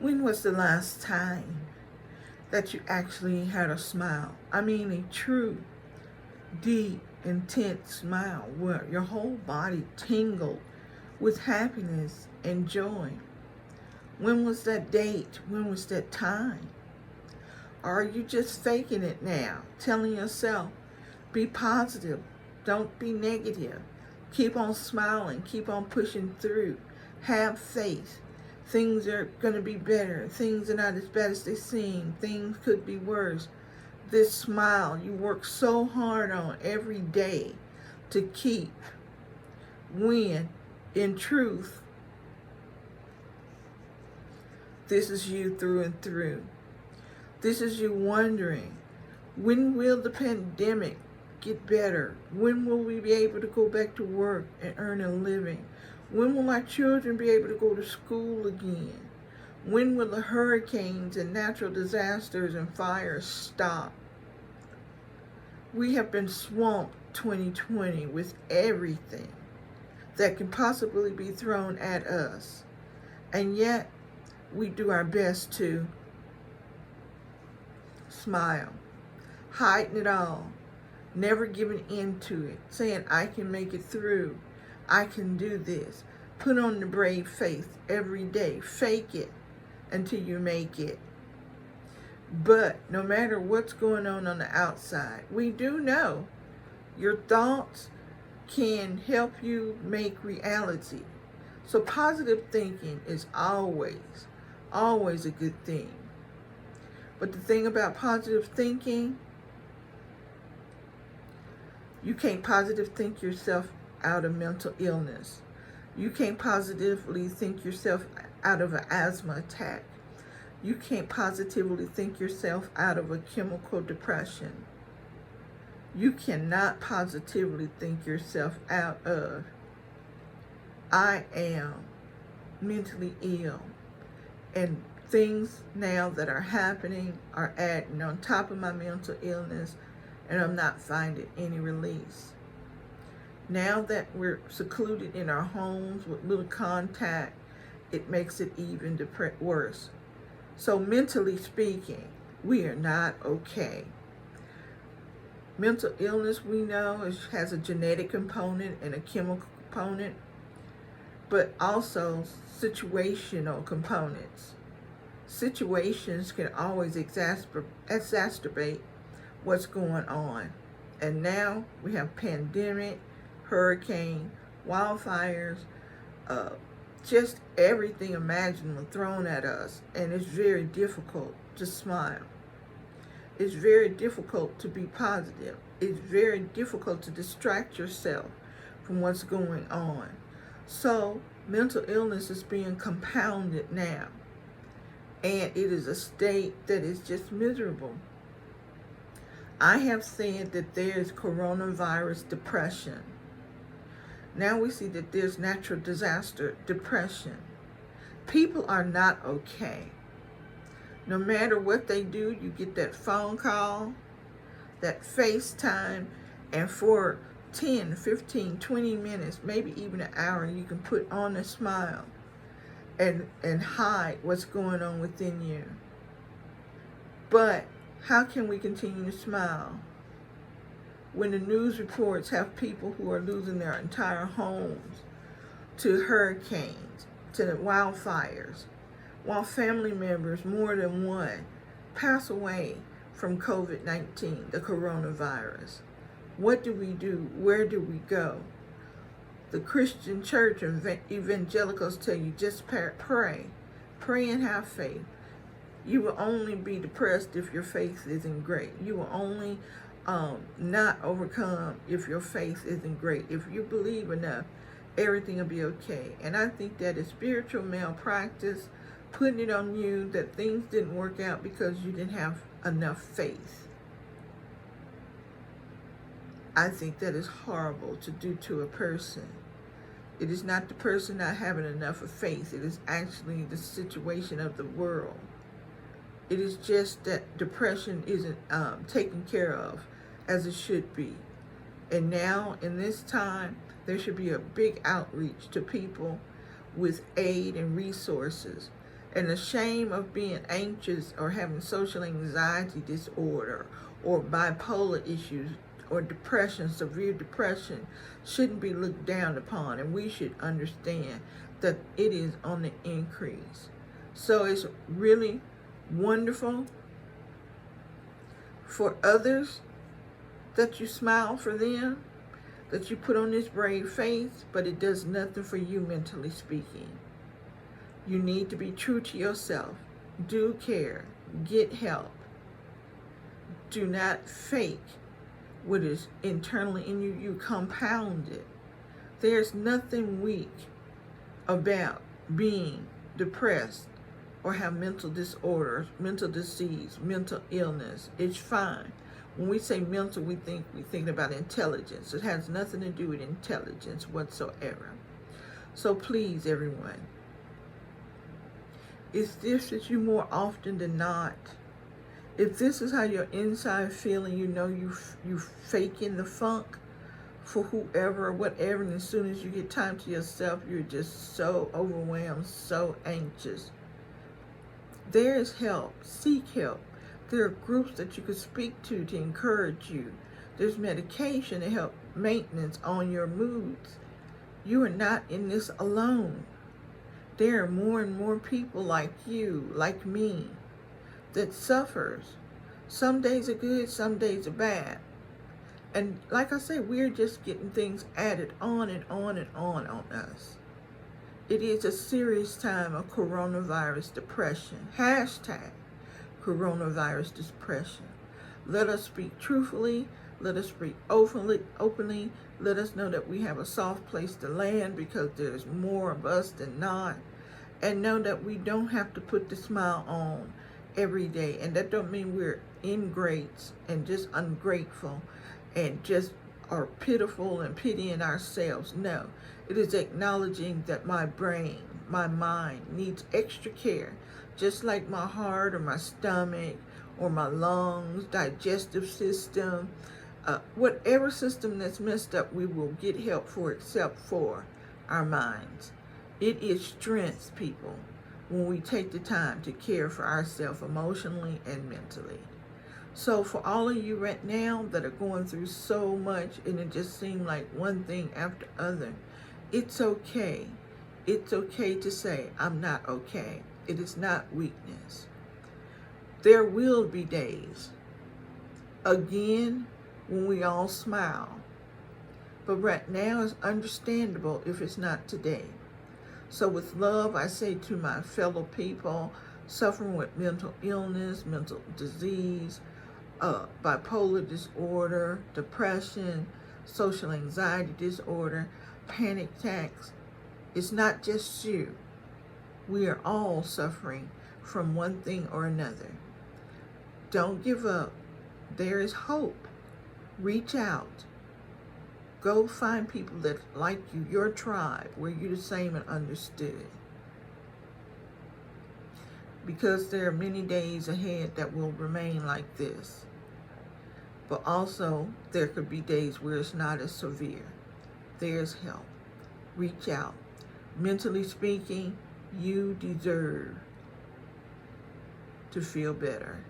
When was the last time that you actually had a smile? I mean, a true, deep, intense smile where your whole body tingled with happiness and joy. When was that date? When was that time? Or are you just faking it now, telling yourself, be positive, don't be negative, keep on smiling, keep on pushing through, have faith. Things are going to be better. Things are not as bad as they seem. Things could be worse. This smile you work so hard on every day to keep, when in truth, this is you through and through. This is you wondering, when will the pandemic get better? When will we be able to go back to work and earn a living? When will our children be able to go to school again? When will the hurricanes and natural disasters and fires stop? We have been swamped 2020 with everything that can possibly be thrown at us. And yet, we do our best to smile, hiding it all, never giving in to it, saying, I can make it through. I can do this. Put on the brave face every day. Fake it until you make it. But no matter what's going on the outside, we do know your thoughts can help you make reality. So positive thinking is always a good thing. But the thing about positive thinking, you can't positive think yourself out of mental illness. You can't positively think yourself out of an asthma attack. You can't positively think yourself out of a chemical depression. You cannot positively think yourself out of, I am mentally ill. And things now that are happening are adding on top of my mental illness, and I'm not finding any release. Now that we're secluded in our homes with little contact, it makes it even worse. So mentally speaking, we are not okay. Mental illness, we know, has a genetic component and a chemical component, but also situational components. Situations can always exacerbate what's going on. And now we have pandemic, hurricane, wildfires, just everything imaginable thrown at us. And it's very difficult to smile. It's very difficult to be positive. It's very difficult to distract yourself from what's going on. So mental illness is being compounded now. And it is a state that is just miserable. I have said that there's coronavirus depression. Now we see that there's natural disaster depression. People are not okay. No matter what they do, you get that phone call, that FaceTime, and for 10, 15, 20 minutes, maybe even an hour, you can put on a smile and hide what's going on within you. But how can we continue to smile when the news reports have people who are losing their entire homes to hurricanes, to the wildfires, while family members, more than one, pass away from COVID-19, the coronavirus? What do we do? Where do we go? The Christian church and evangelicals tell you just pray. Pray and have faith. You will only be depressed if your faith isn't great. You will only not overcome if your faith isn't great. If you believe enough, everything will be okay. And I think that is spiritual malpractice, putting it on you that things didn't work out because you didn't have enough faith. I think that is horrible to do to a person. It is not the person not having enough of faith. It is actually the situation of the world. It is just that depression isn't taken care of as it should be. And now, in this time, there should be a big outreach to people with aid and resources. And the shame of being anxious or having social anxiety disorder or bipolar issues or depression, severe depression, shouldn't be looked down upon. And we should understand that it is on the increase. So it's really wonderful for others that you smile for them, that you put on this brave face, but it does nothing for you mentally speaking. You need to be true to yourself. Do care. Get help. Do not fake what is internally in you. You compound it. There's nothing weak about being depressed or have mental disorders, mental disease, mental illness. It's fine. When we say mental, we think about intelligence. It has nothing to do with intelligence whatsoever. So please, everyone, is this that you more often than not, if this is how your inside feeling, you know you faking the funk for whoever or whatever, and as soon as you get time to yourself, you're just so overwhelmed, so anxious. There is help. Seek help. There are groups that you could speak to encourage you. There's medication to help maintenance on your moods. You are not in this alone. There are more and more people like you, like me, that suffers. Some days are good, some days are bad. And like I said, we're just getting things added on and on and on us. It is a serious time of coronavirus depression. Hashtag coronavirus depression. Let us speak truthfully. Let us speak openly. Let us know that we have a soft place to land because there's more of us than not. And know that we don't have to put the smile on every day. And that don't mean we're ingrates and just ungrateful and just are pitiful and pitying ourselves. No, it is acknowledging that my brain, my mind needs extra care, just like my heart or my stomach or my lungs, digestive system, whatever system that's messed up, we will get help for except for our minds. It is strength, people, when we take the time to care for ourselves emotionally and mentally. So for all of you right now that are going through so much and it just seems like one thing after other, it's okay. It's okay to say, I'm not okay. It is not weakness. There will be days, again, when we all smile. But right now it's understandable if it's not today. So with love, I say to my fellow people suffering with mental illness, mental disease, bipolar disorder, depression, social anxiety disorder, panic attacks, it's not just you. We are all suffering from one thing or another. Don't give up. There is hope. Reach out. Go find people that like you, your tribe, where you're the same and understood. Because there are many days ahead that will remain like this. But also, there could be days where it's not as severe. There's help. Reach out. Mentally speaking, you deserve to feel better.